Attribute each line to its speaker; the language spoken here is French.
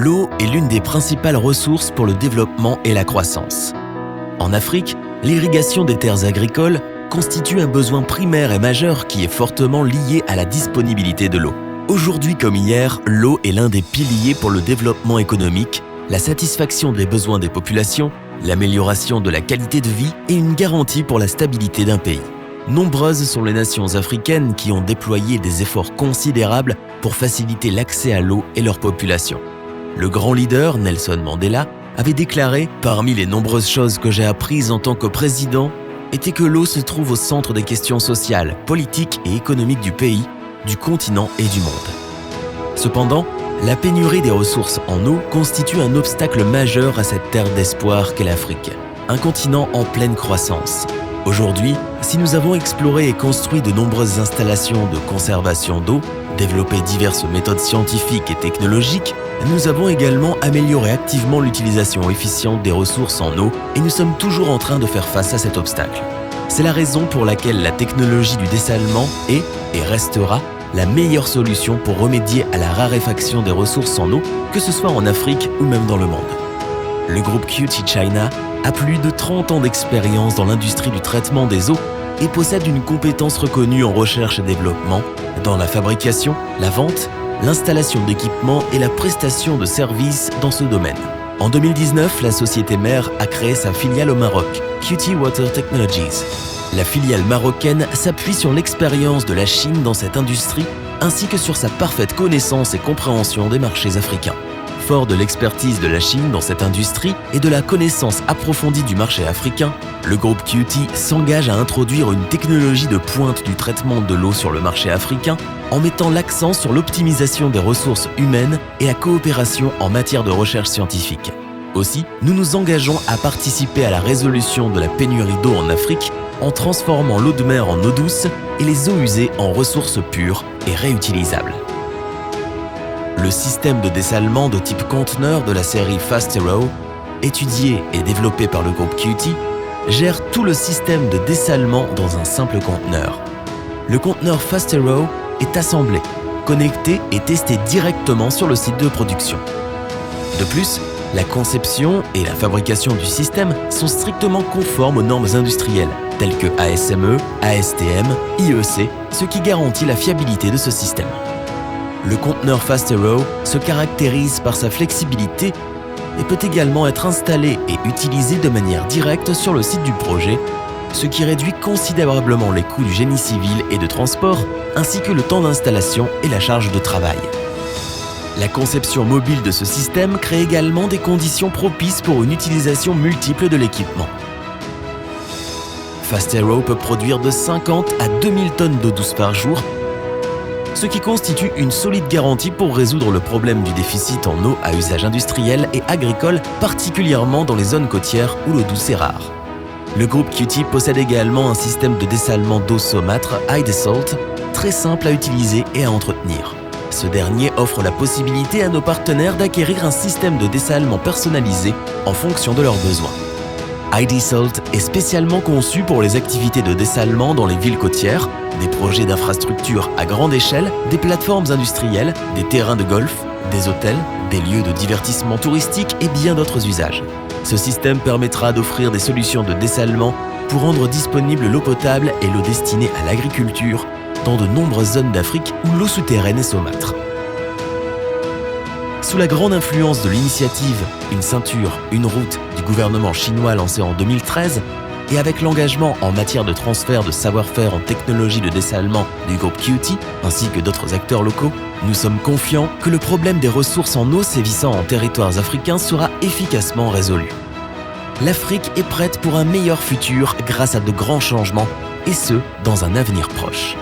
Speaker 1: L'eau est l'une des principales ressources pour le développement et la croissance. En Afrique, l'irrigation des terres agricoles constitue un besoin primaire et majeur qui est fortement lié à la disponibilité de l'eau. Aujourd'hui comme hier, l'eau est l'un des piliers pour le développement économique, la satisfaction des besoins des populations, l'amélioration de la qualité de vie et une garantie pour la stabilité d'un pays. Nombreuses sont les nations africaines qui ont déployé des efforts considérables pour faciliter l'accès à l'eau et leur population. Le grand leader, Nelson Mandela, avait déclaré « Parmi les nombreuses choses que j'ai apprises en tant que président, était que l'eau se trouve au centre des questions sociales, politiques et économiques du pays, du continent et du monde. » Cependant, la pénurie des ressources en eau constitue un obstacle majeur à cette terre d'espoir qu'est l'Afrique, un continent en pleine croissance. Aujourd'hui, si nous avons exploré et construit de nombreuses installations de conservation d'eau, développé diverses méthodes scientifiques et technologiques, nous avons également amélioré activement l'utilisation efficiente des ressources en eau et nous sommes toujours en train de faire face à cet obstacle. C'est la raison pour laquelle la technologie du dessalement est et restera la meilleure solution pour remédier à la raréfaction des ressources en eau, que ce soit en Afrique ou même dans le monde. Le groupe QT China a plus de 30 ans d'expérience dans l'industrie du traitement des eaux et possède une compétence reconnue en recherche et développement, dans la fabrication, la vente, l'installation d'équipements et la prestation de services dans ce domaine. En 2019, la société mère a créé sa filiale au Maroc, QT Water Technologies. La filiale marocaine s'appuie sur l'expérience de la Chine dans cette industrie ainsi que sur sa parfaite connaissance et compréhension des marchés africains. Fort de l'expertise de la Chine dans cette industrie et de la connaissance approfondie du marché africain, le groupe QT s'engage à introduire une technologie de pointe du traitement de l'eau sur le marché africain en mettant l'accent sur l'optimisation des ressources humaines et la coopération en matière de recherche scientifique. Aussi, nous nous engageons à participer à la résolution de la pénurie d'eau en Afrique en transformant l'eau de mer en eau douce et les eaux usées en ressources pures et réutilisables. Le système de dessalement de type conteneur de la série Fast Arrow, étudié et développé par le groupe QT, gère tout le système de dessalement dans un simple conteneur. Le conteneur Fast Arrow est assemblé, connecté et testé directement sur le site de production. De plus, la conception et la fabrication du système sont strictement conformes aux normes industrielles, telles que ASME, ASTM, IEC, ce qui garantit la fiabilité de ce système. Le conteneur Fast Arrow se caractérise par sa flexibilité et peut également être installé et utilisé de manière directe sur le site du projet, ce qui réduit considérablement les coûts du génie civil et de transport, ainsi que le temps d'installation et la charge de travail. La conception mobile de ce système crée également des conditions propices pour une utilisation multiple de l'équipement. Fast Arrow peut produire de 50 à 2000 tonnes d'eau douce par jour, ce qui constitue une solide garantie pour résoudre le problème du déficit en eau à usage industriel et agricole, particulièrement dans les zones côtières où l'eau douce est rare. Le groupe QT possède également un système de dessalement d'eau saumâtre, iDesalt, très simple à utiliser et à entretenir. Ce dernier offre la possibilité à nos partenaires d'acquérir un système de dessalement personnalisé en fonction de leurs besoins. iDesalt est spécialement conçu pour les activités de dessalement dans les villes côtières, des projets d'infrastructures à grande échelle, des plateformes industrielles, des terrains de golf, des hôtels, des lieux de divertissement touristique et bien d'autres usages. Ce système permettra d'offrir des solutions de dessalement pour rendre disponible l'eau potable et l'eau destinée à l'agriculture dans de nombreuses zones d'Afrique où l'eau souterraine est saumâtre. Sous la grande influence de l'initiative « Une ceinture, une route » du gouvernement chinois lancé en 2013, et avec l'engagement en matière de transfert de savoir-faire en technologie de dessalement du groupe QT ainsi que d'autres acteurs locaux, nous sommes confiants que le problème des ressources en eau sévissant en territoires africains sera efficacement résolu. L'Afrique est prête pour un meilleur futur grâce à de grands changements, et ce, dans un avenir proche.